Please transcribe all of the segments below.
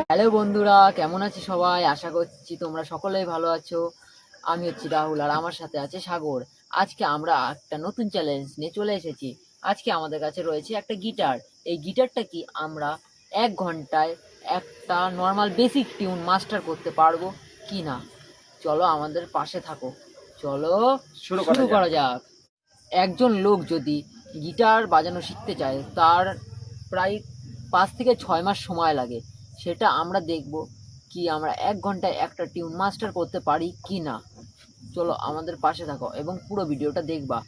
Hello বন্ধুরা, কেমন আছো সবাই? আশা করছি তোমরা সকলেই ভালো আছো। আমি হচ্ছি রাহুল আর আমার সাথে আছে সাগর। আজকে আমরা একটা নতুন চ্যালেঞ্জ নিয়ে চলে এসেছি। আজকে আমাদের কাছে রয়েছে একটা গিটার। এই গিটারটা কি আমরা 1 ঘন্টায় একটা নর্মাল বেসিক টিউন মাস্টার করতে পারবো কি না? চলো আমাদের পাশে থাকো, চলো শুরু করা যাক। একজন লোক যদি গিটার বাজানো শিখতে চায় তার প্রায় 5 থেকে 6 মাস সময় লাগে। সেটা আমরা দেখব কি আমরা 1 ঘন্টায় একটা টিউন মাস্টার করতে পারি কি না। চলো আমাদের পাশে থাকো এবং পুরো ভিডিওটা দেখবা।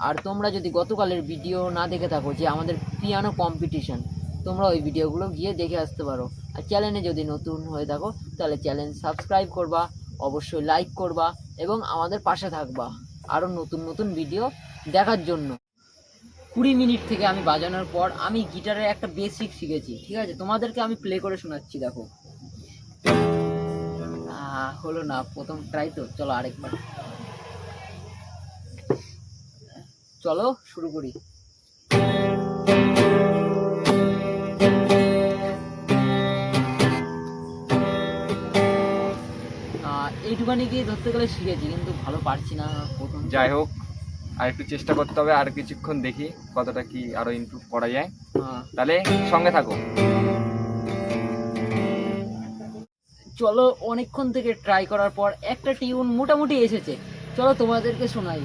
আর তোমরা যদি গতকালের ভিডিও না দেখে থাকো যে আমাদের পিয়ানো কম্পিটিশন, তোমরা ওই ভিডিওগুলো গিয়ে দেখে আসতে পারো। আর চ্যানেলে যদি নতুন হয়ে থাকো তাহলে চ্যানেল সাবস্ক্রাইব করবা, অবশ্যই লাইক করবা এবং আমাদের পাশে থাকবা আরও নতুন নতুন ভিডিও দেখার জন্য। 20 মিনিট থেকে আমি বাজানোর পর আমি গিটারের একটা বেসিক শিখেছি, ঠিক আছে? তোমাদেরকে আমি প্লে করে শোনাচ্ছি, দেখো। হলো না, প্রথম ট্রাই তো, চলো আরেকবার। চলো শুরু করি। এইটুখানি গিয়ে ধরতে গেলে শিখেছি, কিন্তু ভালো পারছি না প্রথম। যাই হোক, আর একটু চেষ্টা করতে হবে, আর কিছুক্ষণ দেখি কতটা কি আরো ইমপ্রুভ করা যায়। তাহলে সঙ্গে থাকো। চলো, অনেকক্ষণ থেকে ট্রাই করার পর একটা টিউন মোটামুটি এসেছে। চলো তোমাদেরকে শোনাই।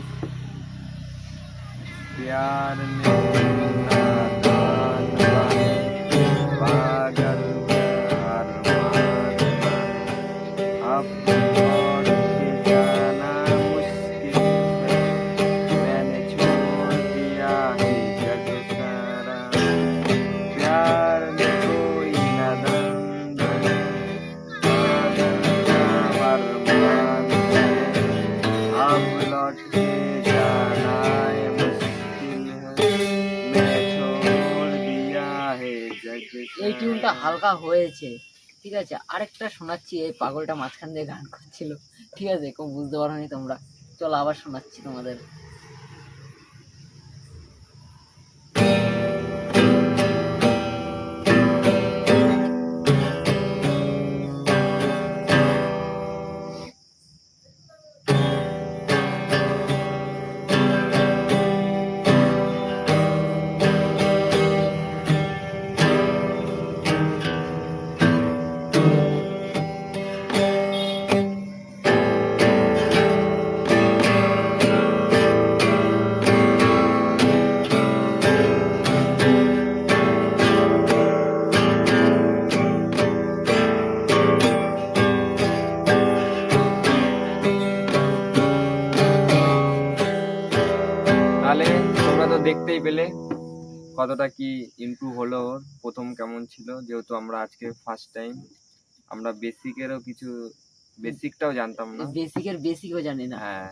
प्यार में नादान पागल अरमान अब छोड़ के जाना मुश्किल है मैंने छोड़ दिया है जग सारा प्यार में कोई नादान बने पागल अरमान है अब लौट के जाना है मुश्किल है मैं छोड़ दिया है जग এই টিউনটা হালকা হয়েছে, ঠিক আছে? আরেকটা শোনাচ্ছি। এই পাগলটা মাঝখান দিয়ে গান করছিল, ঠিক আছে? কেউ বুঝতে পারোনি তোমরা। চলো আবার শোনাচ্ছি তোমাদের। তাহলে তোমরা তো দেখতেই পেলে কতটা কি ইমপ্রুভ হলো ওর। প্রথম কেমন ছিল, যেহেতু আমরা আজকে ফার্স্ট টাইম, আমরা বেসিকেরও কিছু বেসিকটাও জানতাম না, বেসিকের বেসিকও জানি না। হ্যাঁ,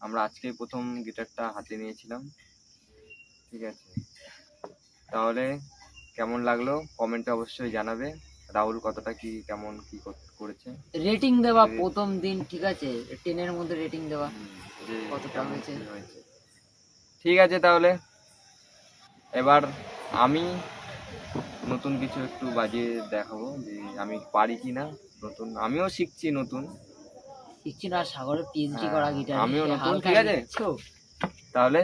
আমরা আজকে প্রথম গিটারটা হাতে নিয়েছিলাম, ঠিক আছে? তাহলে কেমন লাগলো কমেন্টে অবশ্যই জানাবে। রাহুল কতটা কি কেমন কি করেছে রেটিং দেওয়া প্রথম দিন, ঠিক আছে? 10-এর মধ্যে রেটিং দেওয়া যে কতটা কেমন হয়েছে। কি হয়েছে। ঠিক আছে, তাহলে এবার আমি নতুন কিছু একটু বাজিয়ে দেখাবো যে আমি পারি কি না। নতুন আমিও শিখছি, নতুন শিখছি না, সাগরের পিএইচডি করা গিটার, আমিও নতুন, ঠিক আছে? তাহলে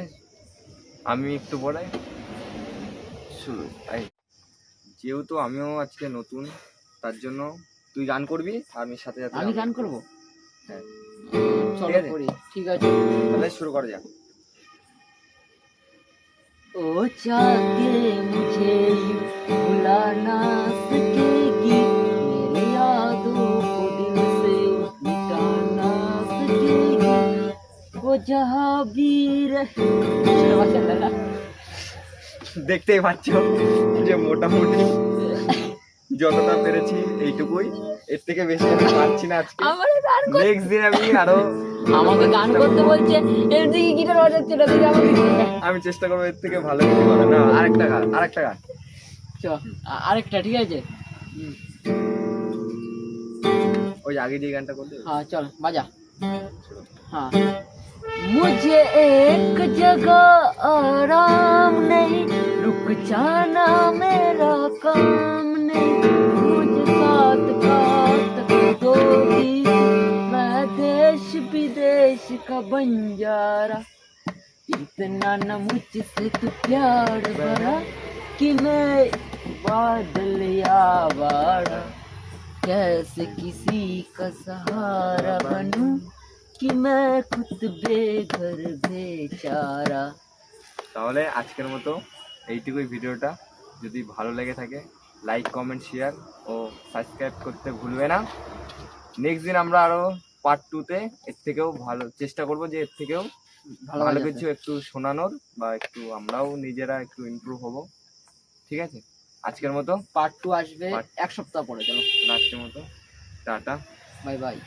আমি একটু পরে শুরু। যেহেতু আমিও আজকে নতুন, তার জন্য তুই গান করবি আর আমি সাথে সাথে আমি গান করবো। হ্যাঁ, চলো করি, ঠিক আছে? তাহলে শুরু করা যাক। ओ चाहते मुझे यूं भुला ना सकेगी, मेरे यादों को दिल से मिटा ना सकेगी, वो जहाँ भी रहे। দেখতেই পাচ্ছ যে মোটামুটি যতটা পেরেছি এইটুকুই, এর থেকে বেশি আমি পারছি না আজকে। নেক্সট দিন আমি আরো, আমাকে গান করতে বলছে, এর দিকে গিটার বাজাচ্ছে না, দিকে আমাকে আমি চেষ্টা করবো এর থেকে ভালো কিছু করার। না, আরেকটা গান চ আরেকটা, ঠিক আছে? ওই আগে যে গানটা করতে। हाँ चल बजा। हाँ, मुझे एक जगह आराम नहीं रुक जाना मेरा काम नहीं, मुझे साथ काट दोगी, मैं देश विदेश का बंजारा, इतना न मुझसे तू प्यार भरा कि मैं बादल आवारा, कैसे किसी का सहारा बनूं कि मैं खुद बेघर बेचारा। তাহলে আজকের মতো এইটুকুই ভিডিওটা। যদি ভালো লেগে থাকে লাইক কমেন্ট শেয়ার ও সাবস্ক্রাইব করতে ভুলবে না। নেক্সট দিন আমরা আরো পার্ট 2-তে এর থেকেও ভালো চেষ্টা করব, যে এর থেকেও ভালো কিছু একটু শোনানোর, বা একটু আমরাও নিজেরা একটু ইমপ্রুভ হব। ঠিক আছে, আজকের মতো পার্ট 2 আসবে এক সপ্তাহ পরে। চলো, আজকের মতো টাটা, বাই বাই।